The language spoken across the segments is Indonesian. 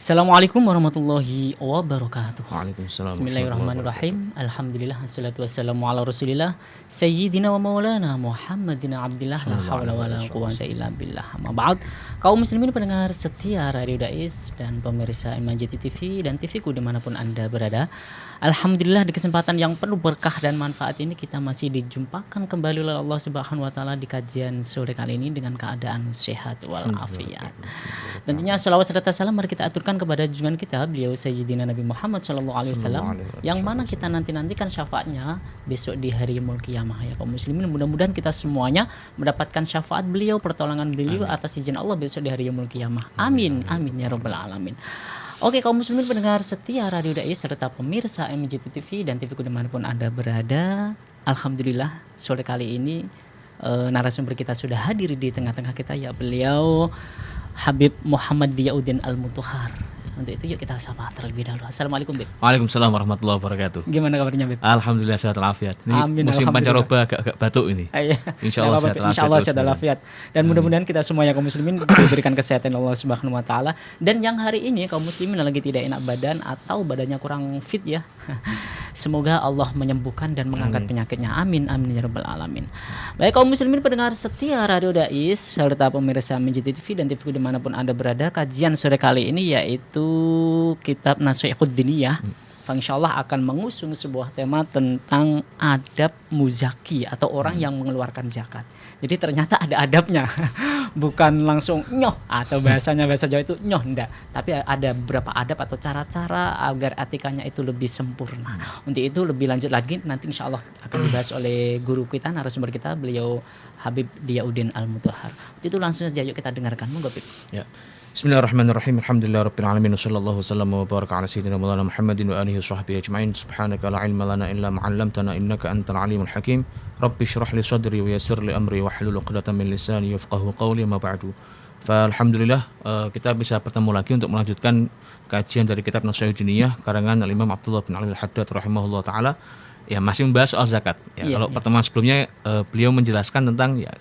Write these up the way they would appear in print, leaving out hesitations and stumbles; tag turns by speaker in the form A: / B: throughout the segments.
A: Assalamualaikum warahmatullahi wabarakatuh.
B: Waalaikumsalam warahmatullahi wabarakatuh.
A: Bismillahirrahmanirrahim. Alhamdulillah wassalatu wassalamu ala Rasulillah sayyidina wa maulana Muhammadin abdillah la haula wala quwwata illa billah. Amma ba'd. Kaum muslimin pendengar setia Radio Dais dan pemirsa Imajiti TV dan TV-ku dimanapun Anda berada. Alhamdulillah di kesempatan yang penuh berkah dan manfaat ini kita masih dijumpakan kembali oleh Allah Subhanahu wa taala di kajian sore kali ini dengan keadaan sehat walafiat. Tentunya salawat serta salam mari kita aturkan kepada junjungan kita beliau Sayyidina Nabi Muhammad sallallahu alaihi wasallam yang mana kita nantikan syafaatnya besok di hari yaumul qiyamah ya kaum muslimin. Mudah-mudahan kita semuanya mendapatkan syafaat beliau, pertolongan beliau atas izin Allah besok di hari yaumul qiyamah. Amin amin ya rabbal alamin. Oke kaum muslimin pendengar setia Radio Dais serta pemirsa MJT TV dan TV-ku dimanapun Anda berada. Alhamdulillah sore kali ini narasumber kita sudah hadir di tengah-tengah kita ya beliau Habib Muhammad Diyauddin Al-Mutahhar. Untuk itu yuk kita sapa terlebih dahulu. Assalamualaikum Bib.
B: Waalaikumsalam warahmatullahi wabarakatuh.
A: Gimana kabarnya Bib?
B: Alhamdulillah sehat walafiat. Ini
A: Amin,
B: musim pancaroba agak batuk ini. Insyaallah sehat walafiat.
A: Insyaallah sehat walafiat. Dan mudah-mudahan kita semuanya kaum muslimin diberikan kesehatan Allah Subhanahu wa taala. Dan yang hari ini kaum muslimin lagi tidak enak badan atau badannya kurang fit ya. Semoga Allah menyembuhkan dan mengangkat penyakitnya. Amin amin ya rabbal alamin. Baik kaum muslimin pendengar setia Radio Dais serta pemirsa MJT TV dan TV dimanapun Anda berada, kajian sore kali ini yaitu kitab Nasihatud Diniyah. Insyaallah akan mengusung sebuah tema tentang adab muzaki atau orang yang mengeluarkan zakat. Jadi ternyata ada adabnya. Bukan langsung nyoh atau bahasa Jawa itu nyoh enggak, tapi ada beberapa adab atau cara-cara agar etikanya itu lebih sempurna. Untuk itu lebih lanjut lagi nanti insyaallah akan dibahas oleh guru kita, narasumber kita beliau Habib Diyauddin Al-Mutahhar. Itu langsung saja yuk kita dengarkan. Monggo Bib.
B: Ya. Bismillahirrahmanirrahim. Alhamdulillahirabbil alamin wassallallahu wasallam wa baraka ala sayyidina Maulana Muhammadin wa alihi washabbihi ajmain. Subhanaka la ilma lana illa ma 'allamtana innaka antal alimul hakim. Rabbi shrah li sadri wa yassir li amri wahlul 'uqdatam min lisani yafqahu qawli ma ba'du. Alhamdulillah kita bisa bertemu lagi untuk melanjutkan kajian dari kitab Nasihatud Diniyah karangan Al-Imam Abdullah bin Ali Al-Haddad rahimahullah taala. Ya masih membahas soal zakat. Ya, kalau pertemuan sebelumnya beliau menjelaskan tentang ya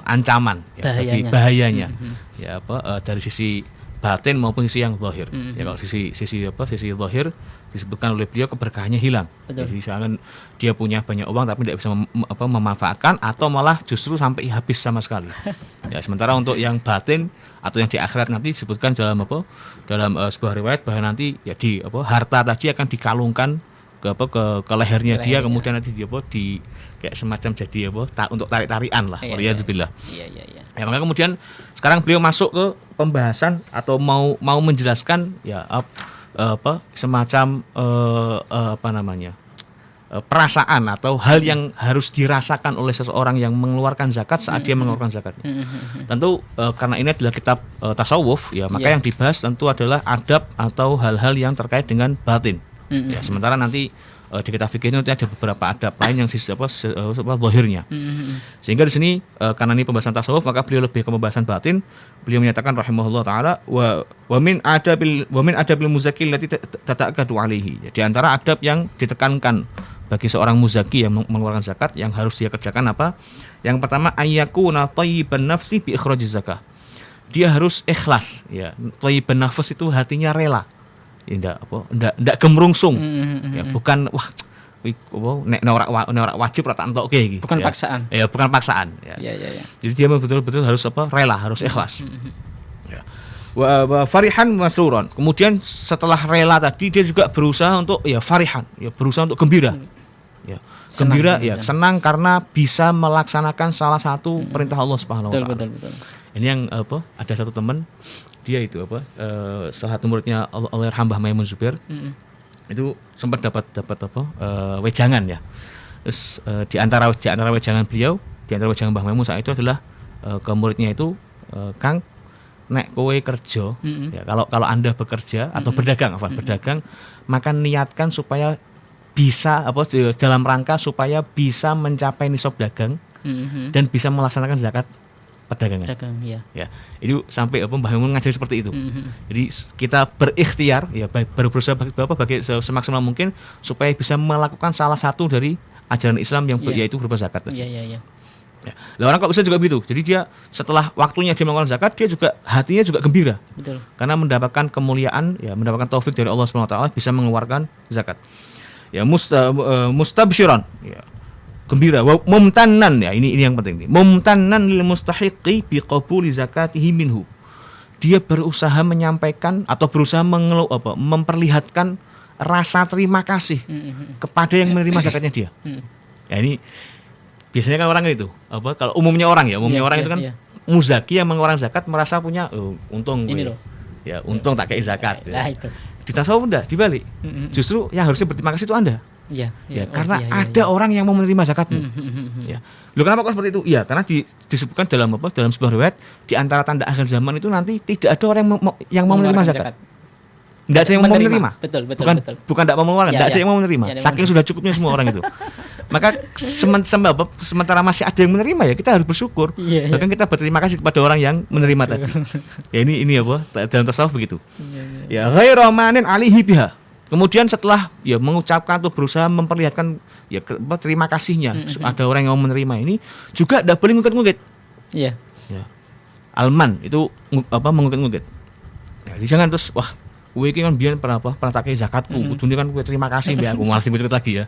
B: ancaman, ya, bahayanya, ya dari sisi batin maupun sisi yang zahir. Ya kalau sisi zahir disebutkan oleh beliau keberkahannya hilang. Jadi misalkan dia punya banyak uang tapi tidak bisa memanfaatkan atau malah justru sampai habis sama sekali. Ya sementara untuk yang batin atau yang di akhirat nanti disebutkan dalam sebuah riwayat bahwa nanti ya di harta tadi akan dikalungkan ke lehernya dia, kemudian nanti dia di kayak semacam jadi untuk tarik-tarikan lah. Waliyadzubillah. Ya maka kemudian sekarang beliau masuk ke pembahasan atau mau menjelaskan ya semacam perasaan atau hal yang harus dirasakan oleh seseorang yang mengeluarkan zakat saat dia mengeluarkan zakatnya. Tentu karena ini adalah kitab tasawuf ya, maka yang dibahas tentu adalah adab atau hal-hal yang terkait dengan batin. Ya, sementara nanti di kitab fikih ini ada beberapa adab lain yang zahirnya. Sehingga di sini karena ini pembahasan tasawuf maka beliau lebih ke pembahasan batin. Beliau menyatakan rahimahullah taala wa min adabil muzaki allati tata'akkadu alaihi. Di antara adab yang ditekankan bagi seorang muzaki yang mengeluarkan zakat yang harus dia kerjakan apa? Yang pertama ayyakuna thayyiban nafsi bi ikhrajiz zakah. Dia harus ikhlas ya. Thayyiban nafs itu hatinya rela. Ndak gemerungsung. Ya, bukan nek ora wajib ora tak entuk gitu.
A: Bukan
B: ya.
A: Paksaan.
B: Ya, bukan paksaan ya. Jadi dia betul-betul harus rela, harus ikhlas. Ya. Wa farihan masruran. Kemudian setelah rela tadi dia juga berusaha untuk ya farihan, ya berusaha untuk gembira. Ya. Gembira senang karena bisa melaksanakan salah satu perintah Allah Subhanahu wa taala. Betul. Ini yang ada satu teman dia itu salah satu muridnya Allahyarham Mbah Maimun Zubair itu sempat dapat wejangan ya. Terus di antara wejangan beliau, di antara wejangan Mbah Maimun saat itu adalah ke muridnya itu Kang nek kowe kerja ya kalau Anda bekerja atau berdagang maka niatkan supaya bisa dalam rangka supaya bisa mencapai nisab dagang dan bisa melaksanakan zakat perdagangan. Ya. Itu sampai Mbah Maimun ngajari seperti itu. Jadi kita berikhtiar ya berusaha bagi semaksimal mungkin supaya bisa melakukan salah satu dari ajaran Islam yang yaitu berupa zakat. Ya. Lah orang kok bisa juga begitu. Jadi dia setelah waktunya dia mengeluarkan zakat, dia juga hatinya juga gembira.
A: Betul.
B: Karena mendapatkan kemuliaan, ya mendapatkan taufik dari Allah Subhanahu wa taala bisa mengeluarkan zakat. Ya mustabsyiran, ya. Gembira, wa mumtannan, ya ini yang penting nih. Mumtannan lil mustahiqi bi qabuli zakatihi minhu. Dia berusaha menyampaikan atau berusaha memperlihatkan rasa terima kasih kepada yang menerima zakatnya dia. Ya ini biasanya kan orang itu kalau umumnya orang orang itu kan muzaki yang mengeluarkan zakat merasa punya untung
A: ini loh.
B: Ya untung tak kei zakat.
A: Nah,
B: Ya.
A: itu.
B: Di tasawuf enggak, dibalik. Justru yang harusnya berterima kasih itu Anda.
A: Iya,
B: Ya, karena ada orang yang mau menerima zakatmu. Ya. Loh kenapa kok seperti itu? Iya, karena disebutkan dalam sebuah riwayat di antara tanda akhir zaman itu nanti tidak ada orang yang mau menerima zakat. Enggak ada yang mau menerima.
A: Betul.
B: Bukan enggak mau mengeluarkan, enggak ada yang mau menerima. Saking sudah cukupnya semua orang itu. Maka sementara masih ada yang menerima ya kita harus bersyukur. Bahkan kita berterima kasih kepada orang yang menerima tadi. Ya ini dalam tasawuf begitu. Ya ghairu manin alihi biha. Kemudian setelah ya mengucapkan atau berusaha memperlihatkan ya terima kasihnya ada orang yang mau menerima ini juga tidak boleh ngungkit-ngungkit. Iya. Ya. Alman itu mengungkit-ngungkit. Ya, jadi jangan terus wah kowe iki kan biyen pernah tak kei zakatku, kudune kan kowe terima kasih mbek aku malah diungkit lagi ya.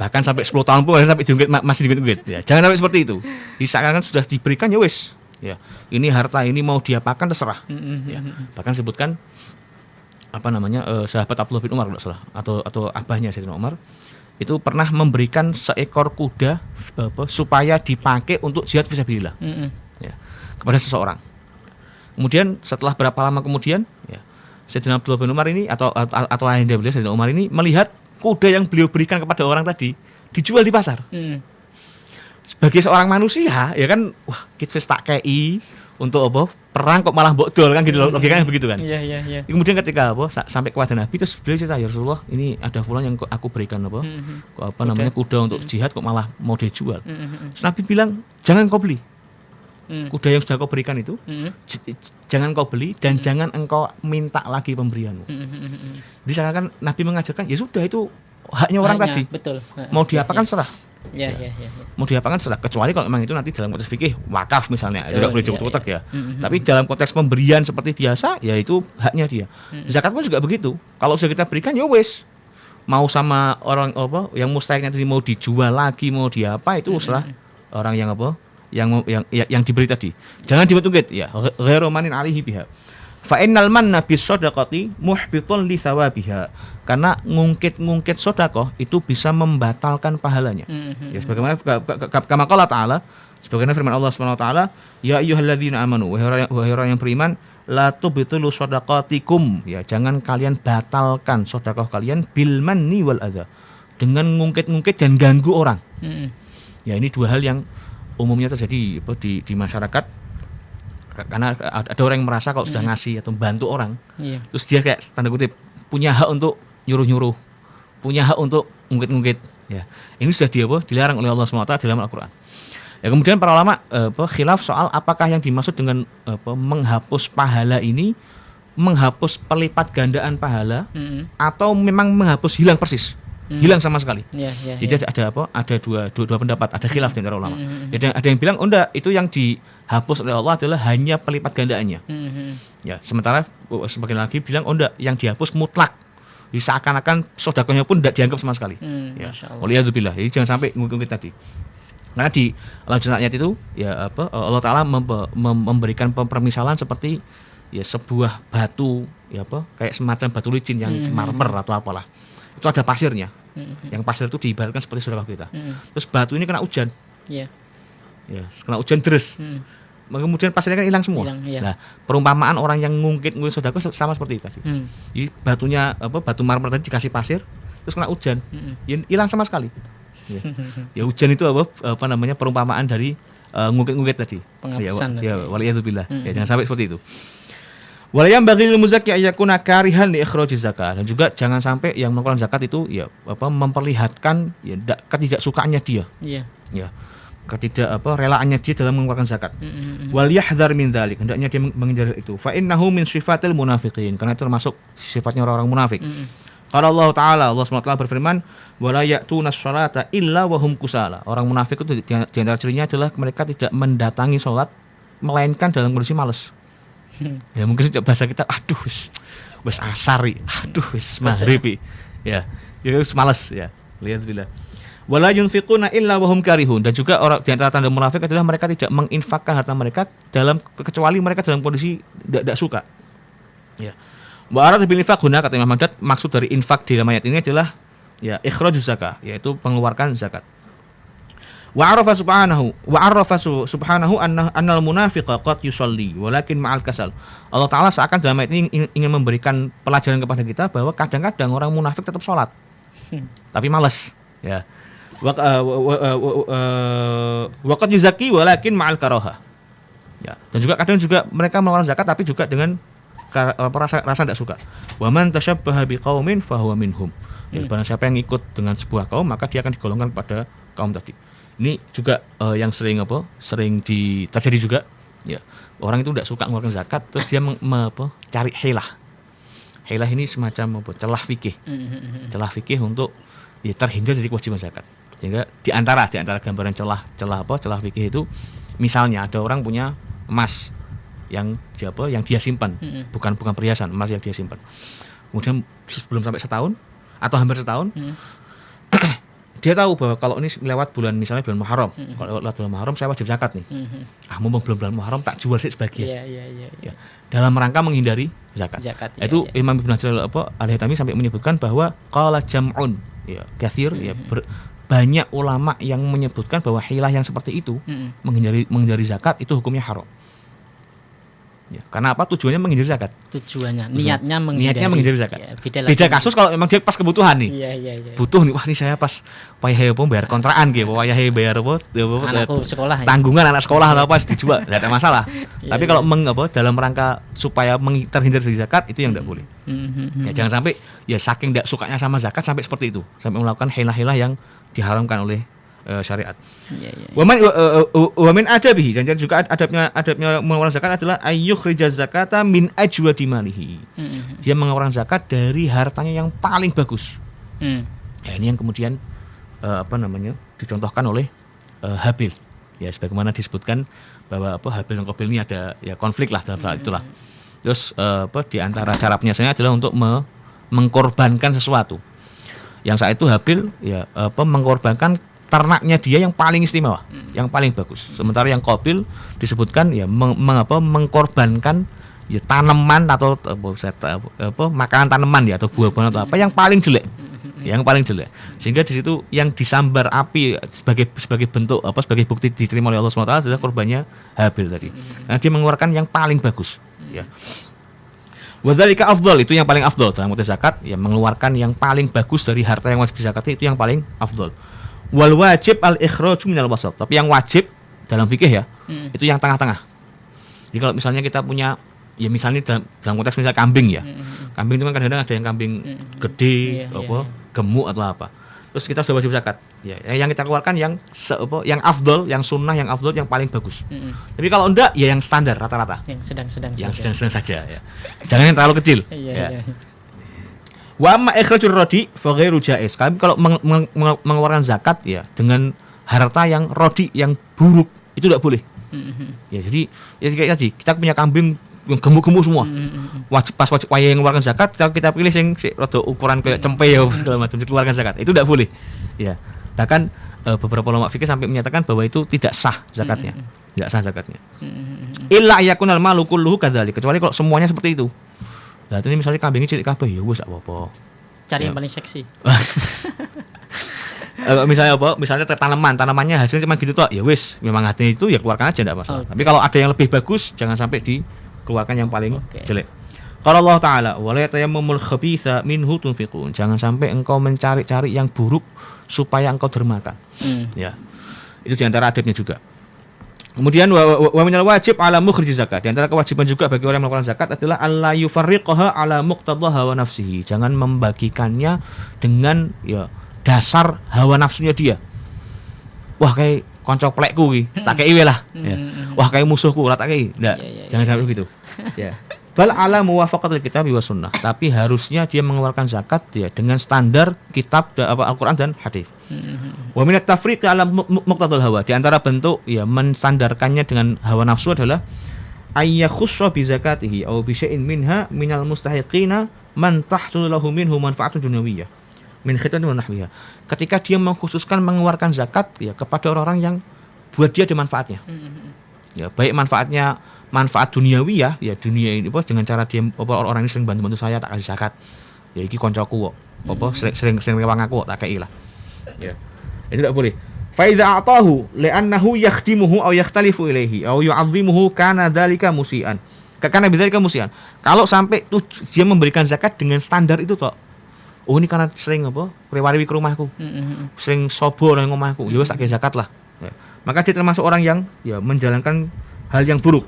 B: Bahkan sampai 10 tahun pun sampai diungkit masih diungkit. Ya, jangan sampai seperti itu. Misalkan sudah diberikan ya wis. Ya, ini harta ini mau diapakan terserah. Ya. Bahkan sebutkan sahabat Abdullah bin Umar kalau salah atau abahnya Sayyidina Umar itu pernah memberikan seekor kuda supaya dipakai untuk jihad fisabilillah. Ya, kepada seseorang. Kemudian setelah berapa lama kemudian ya Sayyidina Abdullah bin Umar ini atau ayahnya beliau Sayyidina Umar ini melihat kuda yang beliau berikan kepada orang tadi dijual di pasar. Sebagai seorang manusia ya kan wah kita tak kei untuk perang kok malah mbok dol kan gitu logikanya begitu kan. Iya. Kemudian ketika sampai kepada Nabi terus beliau cerita ya Rasulullah ini ada fulan yang aku berikan kuda untuk jihad kok malah mau dijual. Terus Nabi bilang jangan kau beli. Kuda yang sudah kau berikan itu jangan kau beli dan jangan engkau minta lagi pemberianmu. Jadi seakan Nabi mengajarkan ya sudah itu haknya orang tadi. Betul. Mau diapakan serah. Ya. Mau diapakan serah kecuali kalau memang itu nanti dalam konteks fikih wakaf misalnya tidak boleh diutak ya. Tapi dalam konteks pemberian seperti biasa ya itu haknya dia. Zakat pun juga begitu. Kalau sudah kita berikan ya wes. Mau sama orang yang mustahiknya tadi mau dijual lagi mau diapa itu salah orang yang diberi tadi. Jangan diungkit ya. Ghairu manin alihi biha. Fa innal manna bis shadaqati muhbitun li thawabiha. Karena ngungkit sedekah itu bisa membatalkan pahalanya. Ya sebagaimana kama qala ta'ala, sebagaimana firman Allah Subhanahu wa taala, ya ayyuhalladzina amanu wahai orang yang beriman, la tubtilu shadaqatikum. Ya jangan kalian batalkan sedekah kalian bil manni wal adza. Dengan ngungkit-ngungkit dan ganggu orang. Ya ini dua hal yang umumnya terjadi di masyarakat karena ada orang yang merasa kalau sudah ngasih atau bantu orang terus dia kayak tanda kutip punya hak untuk nyuruh-nyuruh, punya hak untuk ngungkit-ngungkit ya. Ini sudah dilarang oleh Allah SWT dalam Al-Qur'an. Ya kemudian para ulama khilaf soal apakah yang dimaksud dengan menghapus pahala ini menghapus pelipat gandaan pahala atau memang menghapus hilang persis. Hilang sama sekali. Jadi ada dua pendapat, ada khilaf di antara ulama. Ada yang bilang enggak, itu yang dihapus oleh Allah adalah hanya pelipat gandaannya. Ya, sementara sebagian lagi bilang enggak, yang dihapus mutlak. Jadi seakan-akan sedekahnya pun tidak dianggap sama sekali. Ya. Waliyadzubillah. Jadi jangan sampai ngungkit tadi. Karena di lanjutan ayat itu ya Allah Taala memberikan permisalan seperti ya sebuah batu kayak semacam batu licin yang marmer atau apalah. Itu ada pasirnya. Yang pasir itu diibaratkan seperti sedekah kita. Terus batu ini kena hujan. Ya, kena hujan deras. Kemudian pasirnya kan hilang semua. Nah, perumpamaan orang yang ngungkit sedekah sama seperti itu tadi. Jadi batunya batu marmer tadi dikasih pasir, terus kena hujan. Hilang sama sekali. Ya hujan itu perumpamaan dari ngungkit-ngungkit tadi.
A: Penghapusan.
B: Ya waliyadzubillah. Ya jangan sampai seperti itu. Walayam bagil muzaki ayakuna karihan li ikhrajiz zakat. Dan juga jangan sampai yang mengeluarkan zakat itu memperlihatkan ketidaksukaannya dia. Ya. Relaannya dia dalam mengeluarkan zakat. Wal yahdhar min dzalik. Hendaknya dia menghindari itu. Fa innahu min sifatil munafiqin. Karena itu termasuk sifatnya orang-orang munafik. Qala Allah Ta'ala, Allah SWT berfirman, wala ya'tunas sholata illa wahum kusala. Orang munafik itu di antara cirinya adalah mereka tidak mendatangi sholat melainkan dalam kondisi malas. Ya mungkin bahasa kita, aduh wis asari, aduh wis maghrib. Ya, wis malas ya. Lihat bila. Wala yunfiquna illa wahum karihun. Dan juga orang di antara tanda munafik adalah mereka tidak menginfakkan harta mereka kecuali mereka dalam kondisi tidak suka. Ya. Wa arad bil infaq guna kata Imam Haddad, maksud dari infak di dalam ayat ini adalah ya ikhrajuz zakah, yaitu pengeluarkan zakat. Wa arafa subhanahu annal munafiqa qad yusalli walakin ma'al kasal. Allah Taala seakan dalam ayat ini ingin memberikan pelajaran kepada kita bahwa kadang-kadang orang munafik tetap sholat tapi malas, ya. Wa qad yuzaki walakin ma'al karaha. Ya, dan juga kadang juga mereka mengeluarkan zakat tapi juga dengan rasa tidak suka. Wa man tashabbaha biqaumin fahuwa minhum. Ya, barang siapa yang ikut dengan sebuah kaum maka dia akan digolongkan pada kaum tadi. Ini juga yang sering terjadi juga. Ya, orang itu tidak suka mengeluarkan zakat terus dia cari hilah. Hilah ini semacam celah fikih. Celah fikih untuk ya terhindar dari kewajiban zakat. Sehingga di antara gambaran celah fikih itu, misalnya ada orang punya emas yang dia simpan, bukan perhiasan, emas yang dia simpan. Kemudian sebelum sampai setahun atau hampir setahun, dia tahu bahwa kalau ini lewat misalnya bulan Muharram, kalau lewat bulan Muharram saya wajib zakat nih. Mumpung belum bulan Muharram tak jual sih sebagian. Ya. Dalam rangka menghindari zakat. Itu Imam Ibnu Hajar Al-Haytami sampai menyebutkan bahwa qala jam'un, ya, katsir, ya, banyak ulama yang menyebutkan bahwa hilah yang seperti itu menghindari zakat itu hukumnya haram. Ya, karena apa? Tujuannya menghindari zakat.
A: Niatnya menghindari
B: zakat.
A: Ya,
B: beda kasus kalau memang dia pas kebutuhan nih.
A: Iya.
B: Butuh nih, wah ini saya pas wayahe bayar kontrakan gitu, wayahe bayar
A: anakku sekolah.
B: Tanggungan anak sekolah atau apa dijual, enggak ada masalah. Tapi kalau dalam rangka supaya terhindar dari zakat itu yang enggak boleh. Ya, jangan sampai ya saking enggak sukanya sama zakat sampai seperti itu, sampai melakukan hilah-hilah yang diharamkan oleh syariat. Wa min adabihi, dan juga adabnya mengeluarkan zakat adalah ayyukhrija zakata min ajwadi malihi. Dia mengeluarkan zakat dari hartanya yang paling bagus. Ya, ini yang kemudian dicontohkan oleh Habil. Ya, sebagaimana disebutkan bahwa Habil dan Qabil ini ada ya konflik lah dalam saat itulah. Terus di antara cara penyelesaiannya adalah untuk mengkorbankan sesuatu. Yang saat itu Habil ya mengkorbankan ternaknya dia yang paling istimewa, yang paling bagus. Sementara yang Qabil disebutkan ya mengkorbankan ya tanaman atau makanan tanaman ya atau buah-buahan atau apa yang paling jelek. Yang paling jelek. Sehingga di situ yang disambar api sebagai bentuk sebagai bukti diterima oleh Allah SWT adalah korbannya Habil tadi. Karena dia mengeluarkan yang paling bagus, ya. Wadzalika afdal, itu yang paling afdal dalam konteks zakat, ya mengeluarkan yang paling bagus dari harta yang wajib dizakati itu yang paling afdal. Wal wajib al ikhraju minal wasat. Tapi yang wajib dalam fikih ya, itu yang tengah-tengah. Jadi kalau misalnya kita punya ya misalnya dalam konteks misalnya kambing ya. Kambing itu kan kadang-kadang ada yang kambing gede, gemuk atau apa. Terus kita sudah wajib zakat. Ya, yang kita keluarkan yang afdal, yang sunnah, yang afdal, yang paling bagus. Tapi kalau enggak ya yang standar rata-rata.
A: Yang sedang-sedang
B: saja ya. Jangan yang terlalu kecil. Ya. Wa amma ikhrajur rodi fa ghairu jaiz. Kami kalau mengeluarkan zakat ya dengan harta yang rodi yang buruk itu tidak boleh. Ya jadi ya kayak tadi kita punya kambing yang gemuk-gemuk semua. Wajib yang mengeluarkan zakat kita pilih yang rada ukuran kayak cempe ya segala macam dikeluarkan zakat. Itu tidak boleh. Ya. Bahkan beberapa ulama fikih sampai menyatakan bahwa itu tidak sah zakatnya. Tidak sah zakatnya. Illa yakunal malu kulluhu kadzalik. Kecuali kalau semuanya seperti itu. Nah, ini misalnya kambingnya cilik kabeh ya wis apa-apa.
A: Cari yang paling seksi.
B: Misalnya tanamannya hasilnya cuma gitu toh, ya wis, memang hatinya itu ya keluarkan aja enggak masalah. Tapi kalau ada yang lebih bagus jangan sampai dikeluarkan yang paling jelek. Qala Allah Ta'ala, "Wa la tayammumul khabitha minhu tunfiqun." Jangan sampai engkau mencari-cari yang buruk supaya engkau dermakan. Ya. Itu di antara adabnya juga. Kemudian wa minal wajib ala mukhrij zakat. Di antara kewajiban juga bagi orang yang melakukan zakat adalah alla yufarriqaha ala muqtadha hawa nafsihi. Jangan membagikannya dengan ya dasar hawa nafsunya dia. Wah kayak konco plekku iki, tak kei lah. Ya. Wah kayak musuhku, ora tak kei. Enggak. Jangan sampai begitu. Ya. Bal ala muwafaqatil kitab wa sunnah. Tapi harusnya dia mengeluarkan zakat ya dengan standar kitab Al-Qur'an dan hadis. Wa minat tafriq ala muqtadal hawa. Di antara bentuk ya menstandarkannya dengan hawa nafsu adalah ayyakhussa bi zakatihi aw bi syai'in minha minal mustahiqina man tahsul lahu minhu manfaatun dunyawiyyah min khitan wa nahwiha. Ketika dia mengkhususkan mengeluarkan zakat ya kepada orang-orang yang buat dia ada manfaatnya. Ya, baik manfaat duniawi ya dunia ini dengan cara dia orang ini sering bantu saya tak kasih zakat. Ya iki koncoku kok. Sering rewang aku kok tak kei lah. Ya. Ini tidak boleh. Fa iza a'tahu li'annahu yakhdimuhu aw yakhtalifu ilaihi aw yu'azzimuhu kana dzalika musian. Karena bidzalika musian. Kalau sampai tuh dia memberikan zakat dengan standar itu toh. Oh ini karena sering rewari ke rumahku. Sering sobo nang omahku. Ya wis tak kasih zakat lah. Ya. Maka dia termasuk orang yang ya menjalankan hal yang buruk.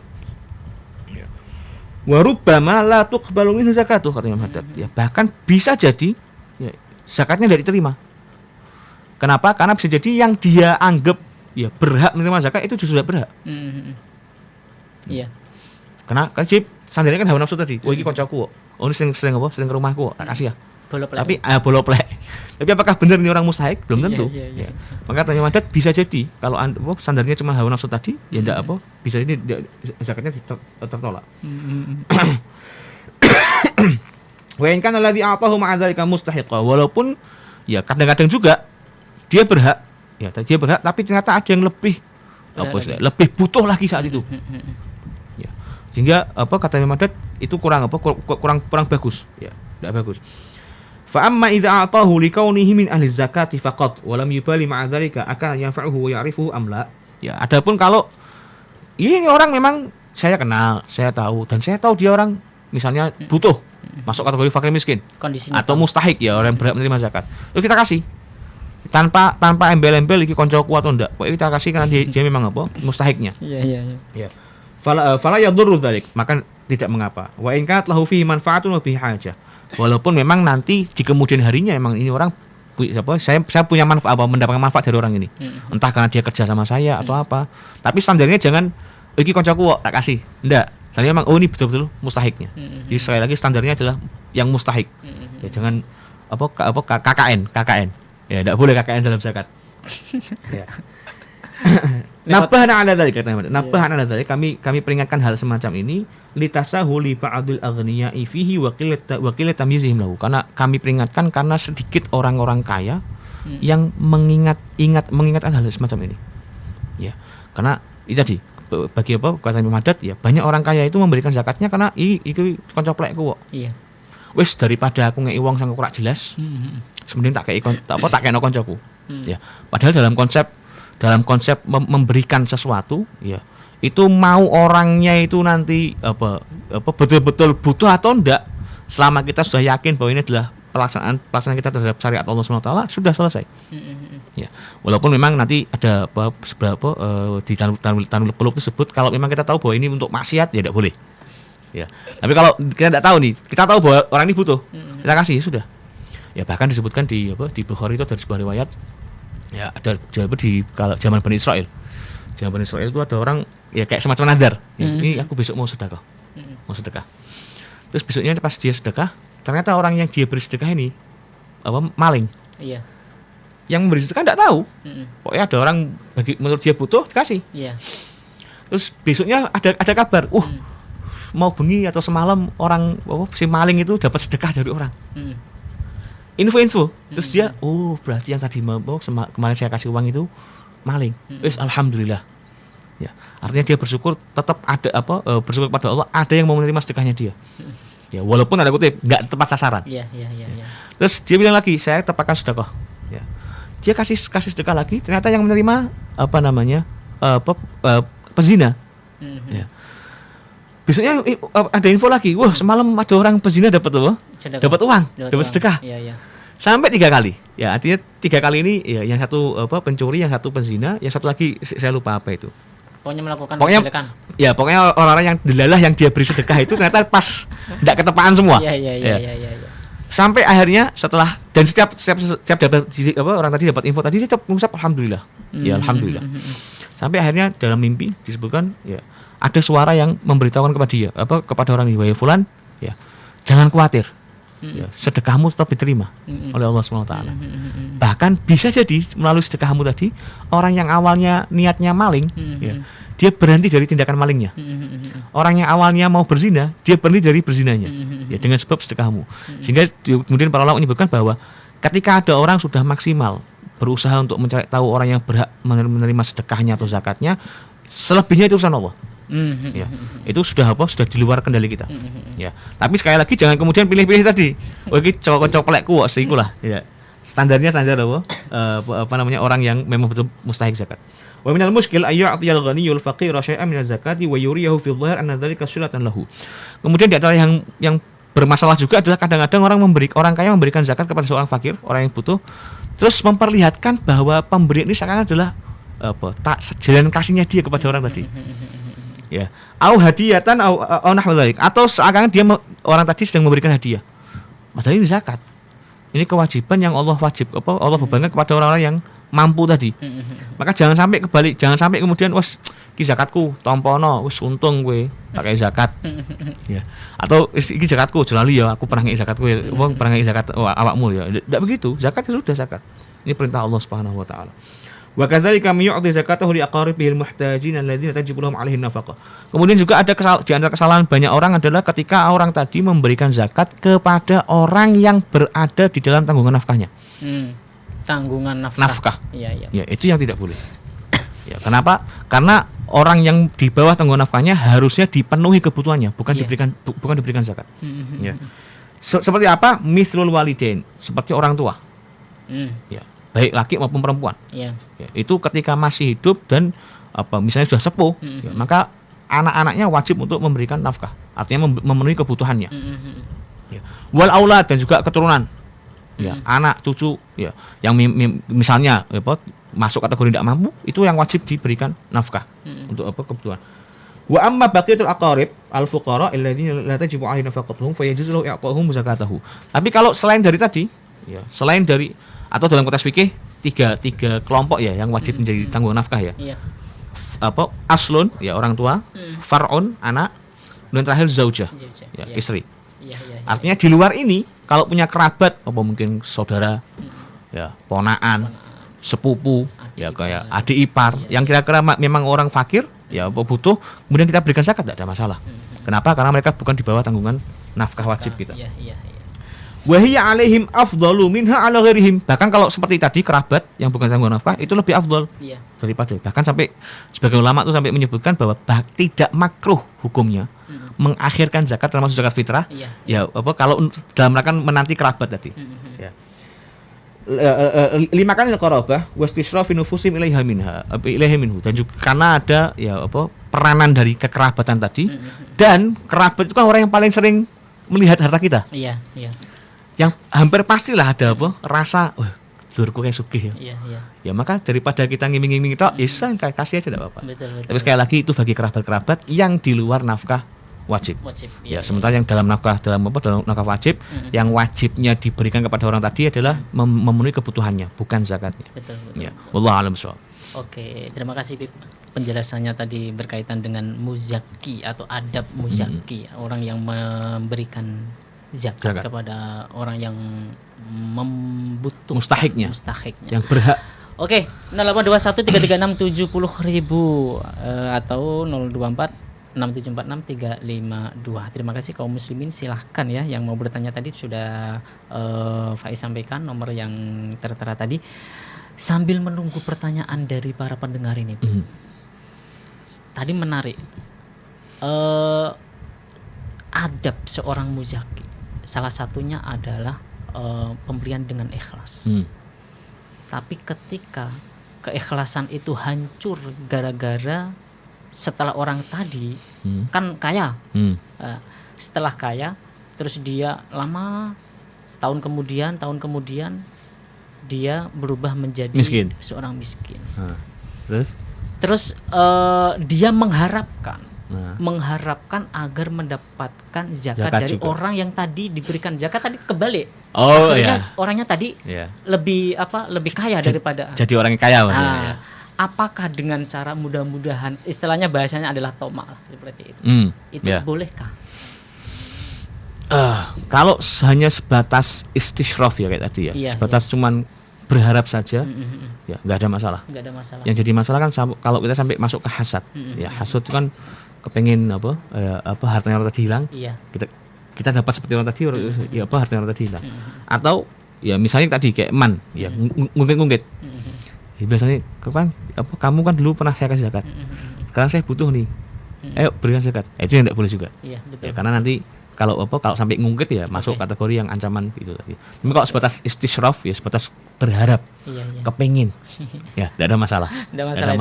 B: Wa rubbama la tuqbalu minhu zakatuh katanya Imam Haddad. Ya, bahkan bisa jadi ya, zakatnya tidak diterima. Kenapa? Karena bisa jadi yang dia anggap ya berhak menerima zakat itu justru tidak berhak.
A: Iya.
B: Karena kan sih sandarnya kan hawa nafsu tadi. Oh iki koncoku kok. Oh ini sering ke rumahku kok. Tak kasih ya. Tapi boloplek. Tapi apakah benar ini orang mustahik? Belum tentu. Ya. Maka tanya Madat bisa jadi kalau standarnya cuma hawa nafsu tadi, ya ndak bisa ini zakatnya tertolak. Wa in kana alladhi a'tahu ma'a dzalika mustahiqa. Walaupun ya kadang-kadang juga dia berhak, tapi ternyata ada yang lebih butuh lagi saat itu. Ya. Sehingga kata Imam Madat itu kurang bagus, ya, tidak bagus. Fa amma idza a'tahu likaunihi min ahli zakati faqat wa lam yubali ma'a dzalika akan yanfa'uhu wa ya'rifuhu am la. Ya, adapun kalau ini orang memang saya kenal, saya tahu dan saya tahu dia orang misalnya butuh, masuk kategori fakir miskin kondisinya atau mustahik ya orang berhak menerima zakat. Itu kita kasih. Tanpa embel-embel iki koncoku atau ndak. Kok kita kasih karena dia memang mustahiknya. Iya. Fala yadurru dzalik, maka tidak mengapa. Wa in kanat lahu fihi manfaatun wa bihi hajah. Walaupun memang nanti di kemudian harinya memang ini orang saya punya mendapatkan manfaat dari orang ini. Entah karena dia kerja sama saya atau apa. Tapi standarnya jangan iki koncoku kok tak kasih. Enggak. Standarnya memang ini betul-betul mustahiknya. Jadi sekali lagi standarnya adalah yang mustahik. Ya jangan KKN. Ya enggak boleh KKN dalam zakat. Ya. Nabahna ala dzalik kata Nabahna ala dzalik kami peringatkan hal semacam ini litasahuli ba'dil aghniya'i fihi wa qillat tamyizihim lahu. Karena kami peringatkan karena sedikit orang-orang kaya yang mengingat hal semacam ini. Ya. Karena itu tadi bagi kata Imam Haddad ya banyak orang kaya itu memberikan zakatnya karena iki koncoplekku kok. Iya. Wis daripada aku ngeki wong sing ora jelas. Semending tak kena koncoku. Ya. Padahal dalam konsep memberikan sesuatu ya itu mau orangnya itu nanti betul-betul butuh atau enggak, selama kita sudah yakin bahwa ini adalah pelaksanaan kita terhadap syariat Allah SWT sudah selesai. Ya, walaupun memang nanti ada di Tanwil Qulub disebut kalau memang kita tahu bahwa ini untuk maksiat ya tidak boleh. Ya, tapi kalau kita tidak tahu nih, kita tahu bahwa orang ini butuh, kita kasih sudah. Ya bahkan disebutkan di Bukhari itu ada sebuah riwayat. Ya ada di kalau zaman Bani Israel. Zaman Bani Israel itu ada orang ya kayak semacam nadar. Ya, ini aku besok mau sedekah. Terus besoknya pas dia sedekah, ternyata orang yang dia beri sedekah ini maling. Iya. Yang memberi sedekah enggak tahu. Pokoknya ada orang menurut dia butuh dikasih. Iya. Terus besoknya ada kabar, mau bengi atau semalam orang si maling itu dapat sedekah dari orang. Info. Terus dia, berarti yang tadi kemarin saya kasih uang itu maling. Wis alhamdulillah. Ya, artinya dia bersyukur tetap ada bersyukur kepada Allah ada yang mau menerima sedekahnya dia. Ya, walaupun ada kutip enggak tepat sasaran. Iya. Terus dia bilang lagi, saya tepatkan sedekah. Ya. Dia kasih sedekah lagi, ternyata yang menerima pezina. Ya. Besoknya ada info lagi, semalam ada orang pezina dapat uang, dapat sedekah. Iya. Sampai 3 kali. Ya, artinya 3 kali ini ya yang satu pencuri, yang satu pezina, yang satu lagi saya lupa apa itu. Pokoknya melakukan kejelekan. Ya, pokoknya orang-orang yang delalah yang dia beri sedekah itu ternyata pas enggak ketepaan semua. Iya. Sampai akhirnya setelah dan setiap dapat orang tadi dapat info tadi dia mengucap alhamdulillah. Ya, alhamdulillah. Sampai akhirnya dalam mimpi disebutkan ya ada suara yang memberitahukan kepada dia, kepada orang ini, wahai fulan, ya, jangan khawatir. Ya, sedekahmu tetap diterima oleh Allah Subhanahu wa taala. Bahkan bisa jadi melalui sedekahmu tadi, orang yang awalnya niatnya maling, ya, dia berhenti dari tindakan malingnya. Orang yang awalnya mau berzina, dia berhenti dari berzinanya. Ya, dengan sebab sedekahmu. Sehingga kemudian para ulama menyebutkan bahwa ketika ada orang sudah maksimal berusaha untuk mencari tahu orang yang berhak menerima sedekahnya atau zakatnya, selebihnya itu urusan Allah. Ya, itu sudah di luar kendali kita. Ya, tapi sekali lagi jangan kemudian pilih-pilih tadi. Oh, iki cocok pelekku kok iku lah. Ya. Standar orang yang memang betul mustahik zakat. Wa minal muskil ay yu'tiyal ghaniyul faqir syai'an min zakati wa yuriyahu fi dhahir anna dzalika sulatan lahu. Kemudian di antara yang bermasalah juga adalah kadang-kadang orang kaya memberikan zakat kepada seorang fakir, orang yang butuh, terus memperlihatkan bahwa pemberian ini seakan adalah jalan kasihnya dia kepada orang tadi. Ya, au hadiyatan au nahwu dzalik, atau seakan orang tadi sedang memberikan hadiah. Padahal ini zakat. Ini kewajiban yang Allah bebankan kepada orang-orang yang mampu tadi. Maka jangan sampai kebalik, jangan sampai kemudian wes iki zakatku tompono, wes untung gue pakai zakat. Ya. Atau iki zakatku jelali ya, aku pernah ngisi zakatku ya, pernah ngisi zakat awakmu ya. Tidak begitu, zakat itu sudah zakat. Ini perintah Allah Subhanahu wa taala. Wa kadzalika yu'ti zakatahu li aqaribihil muhtajin alladziina tajibu lahum 'alaihin nafaqah. Kemudian juga ada di antara kesalahan banyak orang adalah ketika orang tadi memberikan zakat kepada orang yang berada di dalam tanggungan nafkahnya.
A: Tanggungan nafkah. Iya.
B: Ya, itu yang tidak boleh. Ya, kenapa? Karena orang yang di bawah tanggungan nafkahnya harusnya dipenuhi kebutuhannya, bukan diberikan zakat. Ya. Seperti apa? Mithlul walidain, seperti orang tua. Ya. Baik laki maupun perempuan. Ya, itu ketika masih hidup dan misalnya sudah sepuh, ya, maka anak-anaknya wajib untuk memberikan nafkah, artinya memenuhi kebutuhannya. Ya. Wal aulad, dan juga keturunan, ya, anak cucu, ya, yang misalnya masuk kategori tidak mampu, itu yang wajib diberikan nafkah untuk kebutuhan. Wa amma baqiyatul aqarib al fuqara alladziina la tajibu 'alaihim nafaqatuhum fa yajuzu lahu i'ta'uhum zakatahu. Tapi kalau selain dari tadi, ya, selain dari atau dalam konteks fikih tiga kelompok ya yang wajib menjadi tanggungan nafkah ya. Aslun ya orang tua, far'un anak, dan terakhir zaujah ya, istri. Artinya di luar ini kalau punya kerabat mungkin saudara, ya, ponaan, sepupu, ya, kayak adik ipar yang kira-kira memang orang fakir, ya, butuh, kemudian kita berikan zakat, tidak ada masalah. Kenapa? Karena mereka bukan di bawah tanggungan nafkah wajib kita. Wa hiya 'alaihim afdalu minha 'ala ghairihim. Bahkan kalau seperti tadi kerabat yang bukan tanggungan nafkah itu lebih afdal daripada. Bahkan sampai sebagian ulama itu sampai menyebutkan bahwa tidak makruh hukumnya mengakhirkan zakat termasuk zakat fitrah. Ya, kalau dalam rangka menanti kerabat tadi. Ya. Lima kali qarabah wastisrafi nufusihim ilaiha minhu, dan juga karena ada ya peranan dari kekerabatan tadi, dan kerabat itu kan orang yang paling sering melihat harta kita. Iya. Yang hampir pastilah ada rasa dulurku kayak sugih ya. Ya, maka daripada kita ngiming-ngiming itu kasih aja tidak apa-apa. Betul. Tapi sekali lagi itu bagi kerabat-kerabat yang di luar nafkah wajib. Ya, sementara yang dalam nafkah wajib, yang wajibnya diberikan kepada orang tadi adalah memenuhi kebutuhannya, bukan zakatnya. Betul. Ya, wallahu a'lam bishawab.
A: Oke, terima kasih Bib. Penjelasannya tadi berkaitan dengan muzaki atau adab muzaki, orang yang memberikan zakat kepada orang yang membutuhkan,
B: mustahiknya,
A: yang berhak. Oke, 082133670000 atau 0246746352. Terima kasih kaum muslimin, silahkan ya yang mau bertanya. Tadi sudah Faiz sampaikan nomor yang tertera tadi. Sambil menunggu pertanyaan dari para pendengar ini, tadi menarik. Adab seorang muzaki salah satunya adalah pemberian dengan ikhlas. Tapi ketika keikhlasan itu hancur gara-gara setelah orang tadi kan kaya, setelah kaya terus dia lama tahun kemudian dia berubah menjadi seorang miskin. Terus dia mengharapkan agar mendapatkan zakat dari juga orang yang tadi diberikan zakat tadi kebalik. Akhirnya orangnya tadi lebih kaya daripada
B: jadi orang yang kaya maksudnya.
A: apakah dengan cara mudah-mudahan, istilahnya bahasanya adalah tomak lah, seperti itu. Itu bolehkah?
B: Kalau hanya sebatas istishraf ya kayak tadi ya, sebatas cuman berharap saja, ya nggak ada masalah.
A: Nggak ada masalah.
B: Yang jadi masalah kan kalau kita sampai masuk ke hasad, ya hasad itu kan kepengen hartanya orang tadi hilang, kita dapat seperti orang tadi, ya hartanya orang tadi hilang. Atau ya misalnya tadi kayak ya ngungkit-ngungkit. Ya, biasanya kamu kan dulu pernah saya kasih zakat, sekarang saya butuh nih, ayo berikan zakat. Itu yang tidak boleh juga.
A: Iya, betul.
B: Ya, karena nanti kalau sampai ngungkit ya masuk kategori yang ancaman itu tadi. Tapi kalau sebatas istishraf ya sebatas berharap, kepengin, ya tidak ada masalah.
A: Tidak masalah.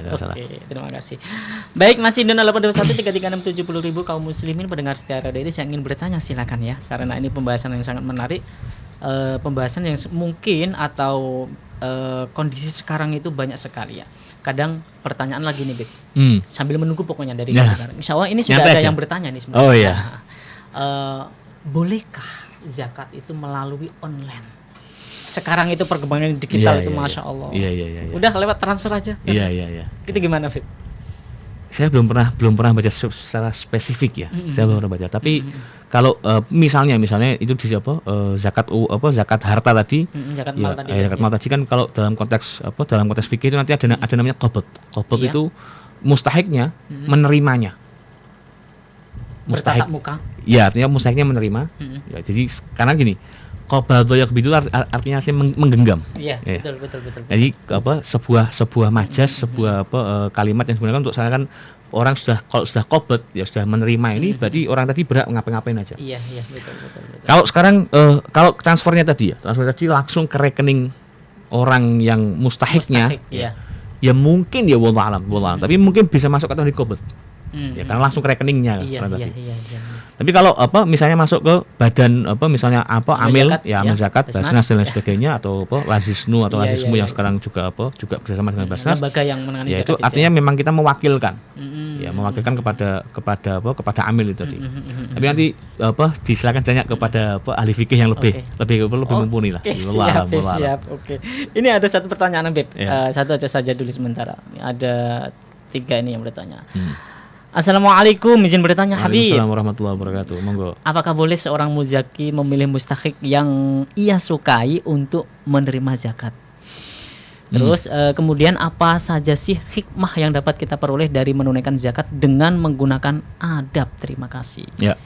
B: Masalah.
A: Terima kasih. Baik, masih Indona 821 kaum muslimin pendengar setia Radio Iris yang ingin bertanya silakan ya, karena ini pembahasan yang sangat menarik, pembahasan yang mungkin atau kondisi sekarang itu banyak sekali ya. Kadang pertanyaan lagi nih, Beb. Sambil menunggu pokoknya dari Insya Allah ini sudah ada yang bertanya nih sebenarnya.
B: Oh iya.
A: Bolehkah zakat itu melalui online? Sekarang itu perkembangan digital itu Masya Allah.
B: Iya.
A: Udah lewat transfer aja.
B: Iya.
A: Itu gimana, Beb?
B: Saya belum pernah baca secara spesifik ya. Saya belum pernah baca. Tapi kalau misalnya itu di zakat harta tadi, zakat mal tadi kan kalau dalam konteks fikih itu nanti ada namanya qabd. Qabd itu mustahiknya menerimanya.
A: Bertatap muka.
B: Ya, artinya mustahiknya menerima. Ya, jadi karena gini, qabdha yaqbidu artinya sih menggenggam.
A: Iya, betul.
B: Jadi sebuah majas, kalimat yang sebenarnya untuk saya kan orang kalau sudah qabd ya sudah menerima ini berarti orang tadi berhak ngapa-ngapain aja.
A: Iya, betul.
B: Kalau sekarang kalau transfer tadi langsung ke rekening orang yang mustahiknya. Ya mungkin ya wallahu alam. Tapi mungkin bisa masuk kategori qabd. Ya karena langsung ke rekeningnya tadi. Tapi kalau misalnya masuk ke badan misalnya amil zakat, Basnas dan lain sebagainya atau Lazisnu atau Lazismu yang sekarang juga bersama dengan Basnas.
A: Lembaga yang menangani
B: ya itu artinya memang kita mewakilkan. Ya mewakilkan kepada amil itu tadi. Tapi nanti disilakan tanya kepada ahli fikih yang lebih mumpuni lah.
A: Siap. Oke. Ini ada satu pertanyaan, Beb. Satu aja saja dulu sementara. Ada 3 ini yang bertanya. Assalamualaikum, izin bertanya Habib.
B: Waalaikumsalam warahmatullahi wabarakatuh. Monggo.
A: Apakah boleh seorang muzaki memilih mustahik yang ia sukai untuk menerima zakat? Terus kemudian apa saja sih hikmah yang dapat kita peroleh dari menunaikan zakat dengan menggunakan adab? Terima kasih.
B: Ya.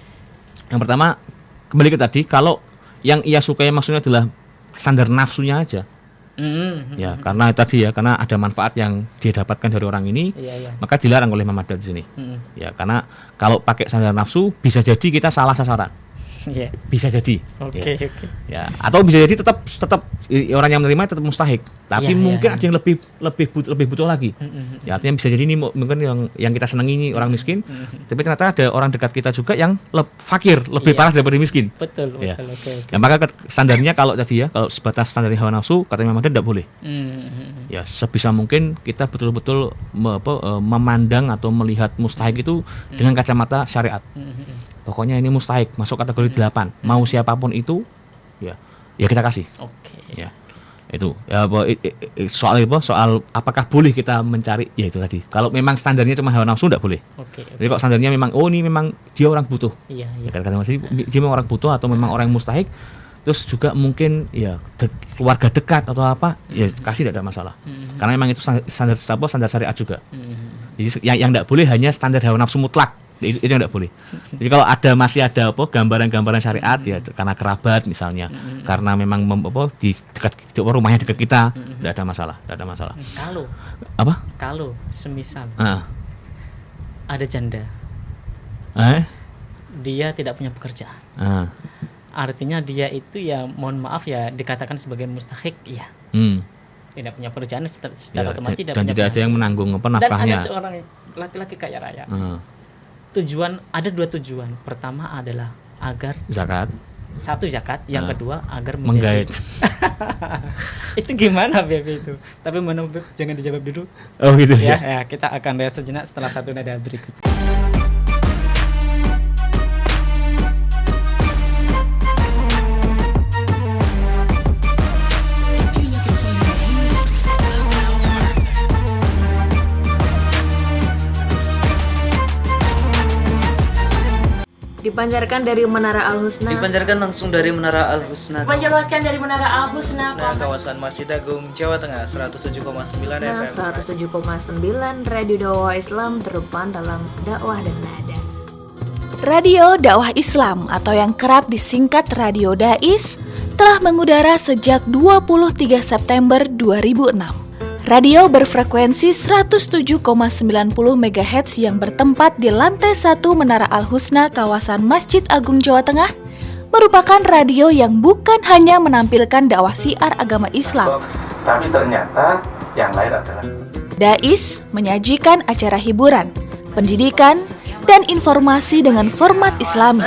B: Yang pertama kembali ke tadi, kalau yang ia sukai maksudnya adalah standar nafsunya aja. Ya, karena tadi karena ada manfaat yang dia dapatkan dari orang ini, maka dilarang oleh Imam Ahmad di sini. Ya, karena kalau pakai standar nafsu bisa jadi kita salah sasaran. Bisa jadi. Oke. Ya, atau bisa jadi tetap orang yang menerima tetap mustahik, tapi mungkin ada yang lebih butuh lagi. Ya, artinya bisa jadi ini mungkin yang kita senangi ini orang miskin, tapi ternyata ada orang dekat kita juga yang fakir, lebih parah daripada miskin.
A: Betul.
B: Ya, maka standarnya kalau tadi kalau sebatas standar hawa nafsu kata Imam Ahmad tidak boleh. Ya, sebisa mungkin kita betul-betul memandang atau melihat mustahik itu dengan kacamata syariat. Pokoknya ini mustahik, masuk kategori 8. Mau siapapun itu, ya kita kasih.
A: Oke.
B: Ya, itu. Ya, soal apakah boleh kita mencari? Ya itu tadi. Kalau memang standarnya cuma hawa nafsu, tidak boleh. Jadi kalau standarnya memang, ini memang dia orang butuh. Iya. Ya, kadang-kadang dia memang orang butuh atau memang orang yang mustahik. Terus juga mungkin keluarga dekat atau apa, ya kasih tidak ada masalah. Karena memang itu standar syariat juga. Jadi yang tidak boleh hanya standar hawa nafsu mutlak. Itu yang tidak boleh. Jadi kalau masih ada gambaran-gambaran syariat ya karena kerabat misalnya, karena memang di dekat rumahnya dekat kita, tidak ada masalah.
A: Kalau semisal ada janda, dia tidak punya pekerjaan, artinya dia itu ya mohon maaf ya dikatakan sebagai mustahik ya. Tidak punya pekerjaan secara otomatis
B: dan tidak ada yang menanggung nafkahnya.
A: Dan ada seorang laki-laki kaya raya. Ada 2 tujuan. Pertama adalah agar
B: zakat.
A: Satu zakat, yang kedua agar
B: menggait.
A: Itu gimana Beb itu? Tapi mana Beb jangan dijawab dulu.
B: Oh gitu
A: ya. Kita akan lihat sejenak setelah satu nada berikut.
C: Dipancarkan dari Menara Al-Husna.
D: Dipancarkan langsung dari Menara Al-Husna.
E: Dipancarkan dari Menara Al-Husna,
D: kawasan Masjid Agung, Jawa Tengah, 107,9 FM.
C: 107,9 Radio Dakwah Islam terdepan dalam dakwah dan nada.
F: Radio Dakwah Islam atau yang kerap disingkat Radio Dais telah mengudara sejak 23 September 2006. Radio berfrekuensi 107,90 MHz yang bertempat di lantai 1 Menara Al-Husna kawasan Masjid Agung Jawa Tengah merupakan radio yang bukan hanya menampilkan dakwah syiar agama Islam,
G: tapi ternyata yang lain adalah
F: Dais menyajikan acara hiburan, pendidikan, dan informasi dengan format Islami.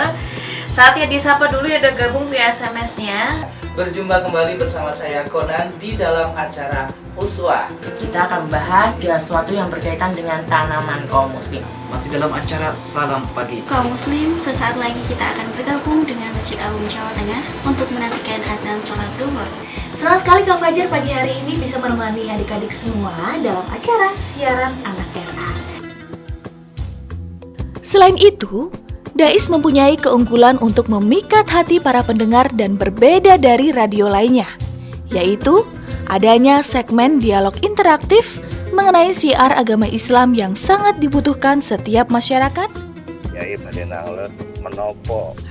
C: Saatnya disapa dulu ya, udah gabung via SMS-nya.
D: Berjumpa kembali bersama saya Conan di dalam acara Uswa.
E: kita akan membahas segala sesuatu yang berkaitan dengan tanaman kaum muslim.
D: Masih dalam acara Salam Pagi.
H: Kaum muslim, sesaat lagi kita akan bergabung dengan Masjid Agung Jawa Tengah untuk menantikan azan sholat zuhur.
F: Senang sekali Kak Fajar pagi hari ini bisa menemani adik-adik semua dalam acara siaran anak RA. Selain itu, Dais mempunyai keunggulan untuk memikat hati para pendengar dan berbeda dari radio lainnya, yaitu adanya segmen dialog interaktif mengenai syiar agama Islam yang sangat dibutuhkan setiap masyarakat.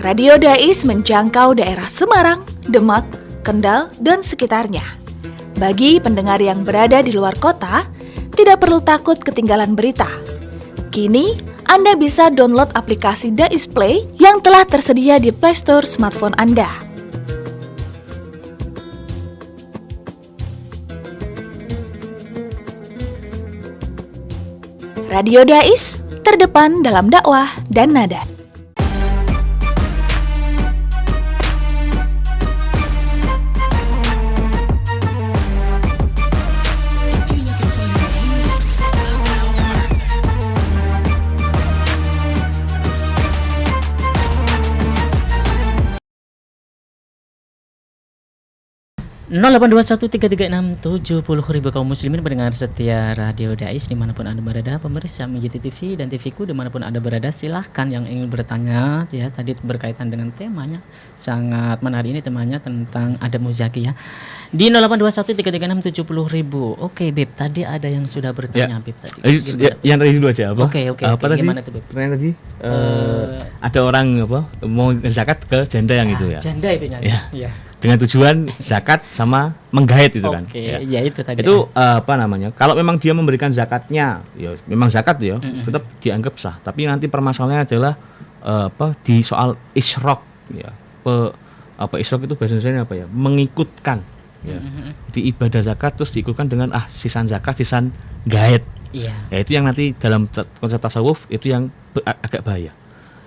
F: Radio Dais menjangkau daerah Semarang, Demak, Kendal, dan sekitarnya. Bagi pendengar yang berada di luar kota, tidak perlu takut ketinggalan berita. Kini, Anda bisa download aplikasi Dais Play yang telah tersedia di Play Store smartphone Anda. Radio Dais, terdepan dalam dakwah dan nada.
A: ribu kaum muslimin pendengar setia Radio Dais dimanapun Anda berada, pemirsa MGT TV dan TVku dimanapun Anda berada, silahkan yang ingin bertanya ya, tadi berkaitan dengan temanya sangat menarik, ini temanya tentang adab muzaki ya, di 082133670000. Oke Beb, tadi ada yang sudah bertanya Beb tadi.
B: Yang tadi dulu aja apa?
A: Oke,
B: Apa tadi?
A: gimana tuh Beb?
B: Pertanyaan tadi ada orang apa mau zakat ke janda yang itu ya.
A: Janda itu nyata.
B: Ya. Dengan tujuan zakat sama menggait itu kan.
A: Oke, ya itu tadi.
B: Itu apa namanya? Kalau memang dia memberikan zakatnya, ya memang zakat ya, tetap dianggap sah. Tapi nanti permasalahannya adalah di soal isyrok ya. Isyrok itu bahasa Indonesianya apa ya? Mengikutkan ya. Di ibadah zakat terus diikutkan dengan sisan zakat, sisan gaet.
A: Iya.
B: Ya itu yang nanti dalam konsep tasawuf itu yang agak bahaya.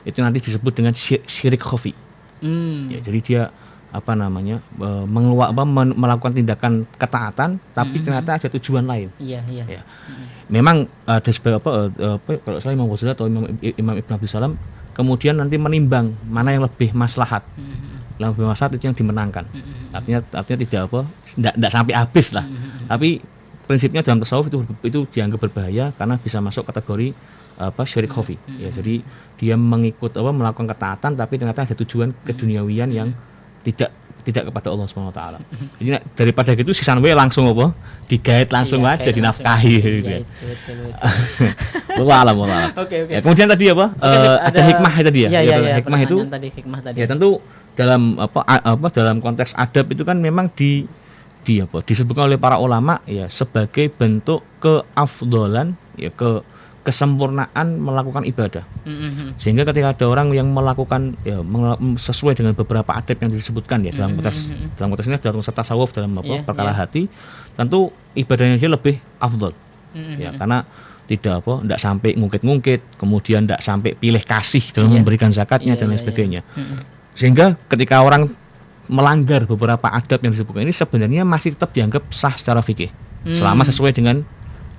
B: Itu nanti disebut dengan syirik khafi. Ya, jadi dia melakukan tindakan ketaatan tapi ternyata ada tujuan lain.
A: Iya.
B: Ya. Memang ada sebuah kalau saya Imam Ghazali atau Imam Ibn Abi Salam kemudian nanti menimbang mana yang lebih maslahat. Yang lebih maslahat itu yang dimenangkan. Artinya tidak sampai habis lah. Tapi prinsipnya dalam tasawuf itu dianggap berbahaya karena bisa masuk kategori syirik khafi. Ya, jadi dia melakukan ketaatan tapi ternyata ada tujuan keduniawian yang tidak kepada Allah Subhanahu wa taala. Jadi daripada gitu sisan we langsung digait langsung aja dinafkahi gitu ya. Wallah.
A: Oke.
B: Ya, kemudian tadi ada hikmah tadi ya.
A: Iya,
B: hikmah itu
A: hikmah tadi.
B: Ya tentu dalam dalam konteks adab itu kan memang disebutkan oleh para ulama ya sebagai bentuk keafdolan ya kesempurnaan melakukan ibadah. Sehingga ketika ada orang yang melakukan ya sesuai dengan beberapa adab yang disebutkan ya dalam konteks ini dalam konteks tasawuf dalam perkara hati, tentu ibadahnya dia lebih afdol. Ya karena tidak sampai ngungkit-ngungkit, kemudian tidak sampai pilih kasih dalam memberikan zakatnya dan lain sebagainya. Sehingga ketika orang melanggar beberapa adab yang disebutkan ini sebenarnya masih tetap dianggap sah secara fikih selama sesuai dengan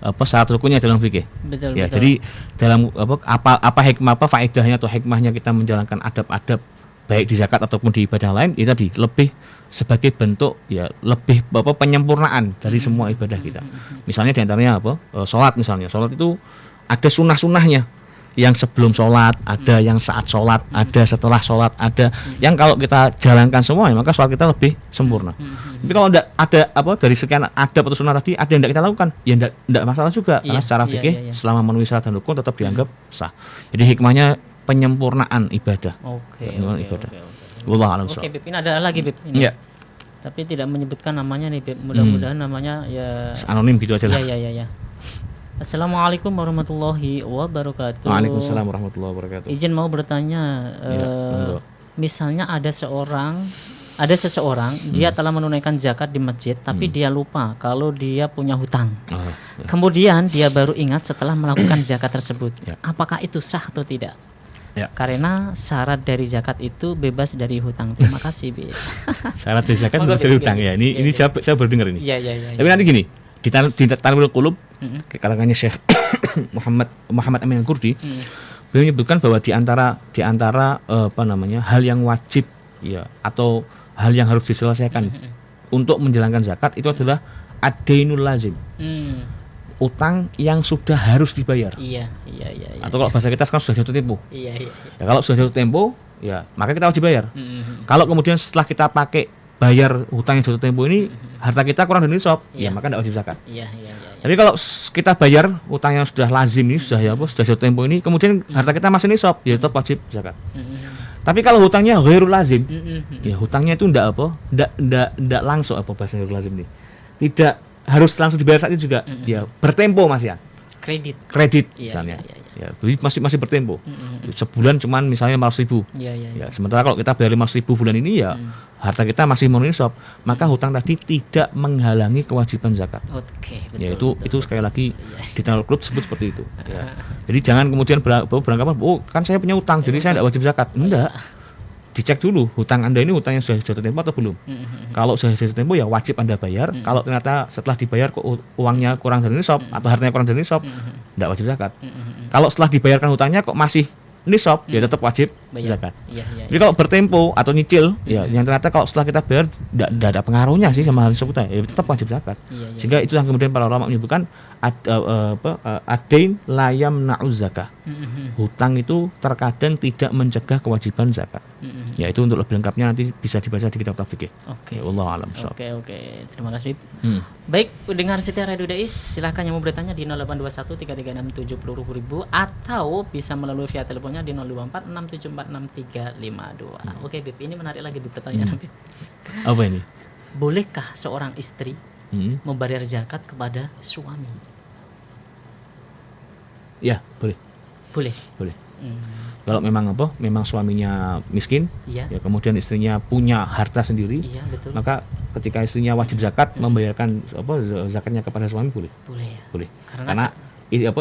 B: syarat rukunnya dalam fikih.
A: Betul.
B: Jadi dalam apa hikmah faedahnya atau hikmahnya kita menjalankan adab-adab baik di zakat ataupun di ibadah lain itu tadi lebih sebagai bentuk ya lebih penyempurnaan dari semua ibadah kita. Misalnya diantaranya sholat misalnya. Sholat itu ada sunnah-sunnahnya yang sebelum sholat, ada yang saat sholat, ada setelah sholat, ada yang kalau kita jalankan semua maka sholat kita lebih sempurna. Tapi kalau ada dari sekian adab atau sunnah tadi ada yang tidak kita lakukan, ya tidak masalah juga karena secara fikih selama memenuhi syarat dan rukun tetap dianggap sah. Jadi hikmahnya penyempurnaan ibadah. Ibadah. Wallahu a'lam.
A: Oke, Bib, ini ada lagi, Bib. Ini.
B: Ya.
A: Tapi tidak menyebutkan namanya nih, Bib. Mudah-mudahan namanya ya
B: anonim gitu aja lah.
A: Ya. Assalamualaikum warahmatullahi wabarakatuh.
B: Waalaikumsalam warahmatullahi wabarakatuh.
A: Izin mau bertanya, misalnya ada seseorang dia telah menunaikan zakat di masjid, tapi dia lupa kalau dia punya hutang. Kemudian dia baru ingat setelah melakukan zakat tersebut. Apakah itu sah atau tidak?
B: Ya.
A: Karena syarat dari zakat itu bebas dari hutang. Terima kasih, Bi.
B: Syarat dari zakat bebas dari hutang ya. Ini saya baru dengar ini.
A: Iya.
B: Tapi nanti gini, di Tanwirul Qulub kalangannya Syekh Muhammad Amin Al-Qurdi, beliau menyebutkan bahwa di antara hal yang wajib ya atau hal yang harus diselesaikan untuk menjalankan zakat itu adalah ad-dainul lazim. Utang yang sudah harus dibayar. Iya. Atau kalau bahasa kita sekarang sudah jatuh tempo. Iya. Ya, kalau sudah jatuh tempo, ya maka kita wajib bayar. Kalau kemudian setelah kita pakai bayar hutang yang jatuh tempo ini, harta kita kurang dari nisab, ya maka tidak wajib zakat. Iya. Tapi kalau kita bayar hutang yang sudah lazim ini, sudah jatuh tempo ini, kemudian harta kita masih nisab, ya tetap wajib zakat. Tapi kalau hutangnya ghairul lazim, ya hutangnya itu tidak langsung bahasa ghairul lazim ini. Tidak harus langsung dibayar saat itu juga, ya bertempo Mas ya. Kredit misalnya. Ya, masih bertempo. Sebulan cuman misalnya 500.000. Ya, sementara kalau kita bayar 500.000 bulan ini ya harta kita masih memenuhi nisab, maka hutang tadi tidak menghalangi kewajiban zakat. Ya itu sekali lagi di Tanwirul Qulub sebut seperti itu. Ya. Jadi jangan kemudian beranggapan, kan saya punya hutang jadi saya tidak wajib zakat. Enggak. Dicek dulu hutang Anda ini hutang yang sudah jatuh tempo atau belum. Kalau sudah jatuh tempo ya wajib Anda bayar. Kalau ternyata setelah dibayar kok uangnya kurang dari nisab atau hartanya kurang dari nisab, tidak wajib zakat. Kalau setelah dibayarkan hutangnya kok masih nisab, ya tetap wajib zakat. Jadi kalau bertempo atau nyicil, ya yang ternyata kalau setelah kita bayar tidak ada pengaruhnya sih sama hal tersebut, ya tetap wajib zakat. Sehingga itu yang kemudian para ulama menyebutkan ad-dain la yamna'uz zakah. Hutang itu terkadang tidak mencegah kewajiban zakat. Ya itu untuk lebih lengkapnya nanti bisa dibaca di kitab fikih.
A: Oke.
B: Wallahu a'lam.
A: Oke. Terima kasih, Bib. Baik, pendengar setia Radio Dais, silahkan yang mau bertanya di 0821 336 70.000 atau bisa melalui via teleponnya di 024 674 6352. Oke, Bib, ini menarik lagi Bib pertanyaan Bib.
B: Apa ini?
A: Bolehkah seorang istri membayar zakat kepada suami?
B: Ya, boleh. Kalau memang suaminya miskin, ya kemudian istrinya punya harta sendiri, maka ketika istrinya wajib zakat membayarkan zakatnya kepada suami boleh. Boleh. Karena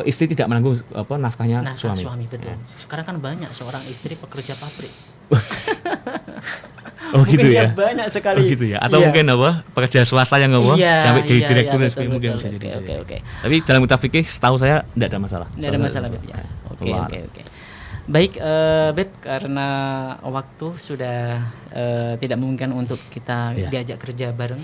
B: istri tidak menanggung nafkahnya suami.
A: Betul. Sekarang kan banyak seorang istri pekerja pabrik.
B: Gitu ya.
A: Banyak sekali.
B: Gitu ya. Atau mungkin pekerja swasta yang sampai jadi direktur dan sebagainya mungkin bisa jadi.
A: Oke.
B: Tapi dalam kitab fikih setahu saya tidak ada masalah.
A: Tidak ada masalah, Beb ya. Oke. Baik, Beb, karena waktu sudah tidak memungkinkan untuk kita diajak kerja bareng.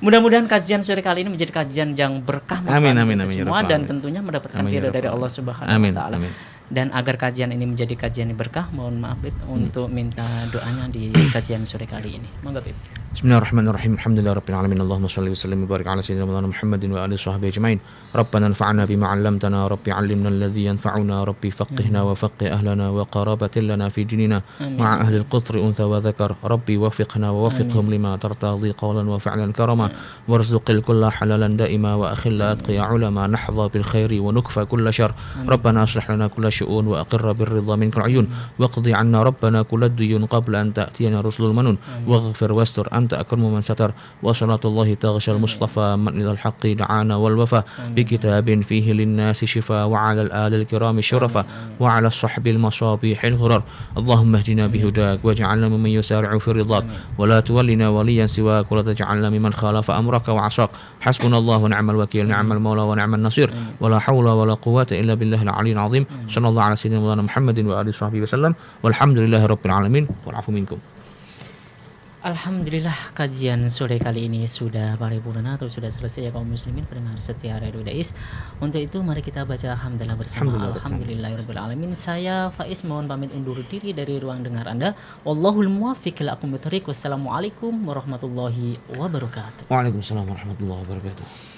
A: Mudah-mudahan kajian sore kali ini menjadi kajian yang berkah
B: amin,
A: semua dan tentunya mendapatkan ridho dari Allah Subhanahu wa taala. Dan agar kajian ini menjadi kajian yang berkah, mohon maaf Bib untuk minta doanya di kajian sore kali ini. Monggo Bib.
B: Bismillahirrahmanirrahim. Alhamdulillahirabbil alamin. Allahumma shalli wa sallim wa barik ala sayyidina Muhammadin wa alihi washabbihi ajmain. Rabbana anfa'na bima 'allamtana, rabbi 'allimna alladhi yanfa'una, rabbi faqqihna wa faqqih ahlana wa qarabatin lana fi dinina ma'a ahli al-qutri untha wa dhakar. Rabbi waffiqna wa waffiqhum lima tartadhi qawlan wa fi'lan karama warzuqil kulla halalan daima wa akhilla atqiya ulama nahdha bil khairi wa nukfa kulla syarr. Rabbana aslih lana kulla syu'un wa aqirra bir ridha minkal 'uyun waqdi 'anna rabbana kulla duyun qabla an ta'tiyana rusulul manun waghfir wastur anta akramu man satar wa salatullahi taghshal mustafa man ilal haqqi da'ana wal wafa bi kitabin fihi lin-nasi shifa wa 'alal alil kirami syurafa wa 'ala sahbil masabihil ghurar. Allahumma ihdina bihudak waj'alna mimman yusari'u fi ridhak wa la tuwallina waliyan siwak wa la taj'alna mimman khalafa amraka wa 'asak. Hasbunallahu wa ni'mal wakil, ni'mal maula wa ni'man nasir wa la hawla wa la quwwata illa billahil 'aliyyil 'azim. Sallallahu ala sayyidina Muhammadin wa alihi washabbihi wasallam walhamdulillahi rabbil alamin wal 'afu minkum.
A: Alhamdulillah kajian sore kali ini sudah paripurna atau sudah selesai ya kaum muslimin pendengar setia Radio Dais. Untuk itu mari kita baca hamdalah bersama. Alhamdulillahirabbil alamin. Saya Faiz mohon pamit undur diri dari ruang dengar Anda. Wallahul muwaffiq ila aqwamit thoriq. Wassalamualaikum warahmatullahi wabarakatuh.
B: Waalaikumsalam warahmatullahi wabarakatuh.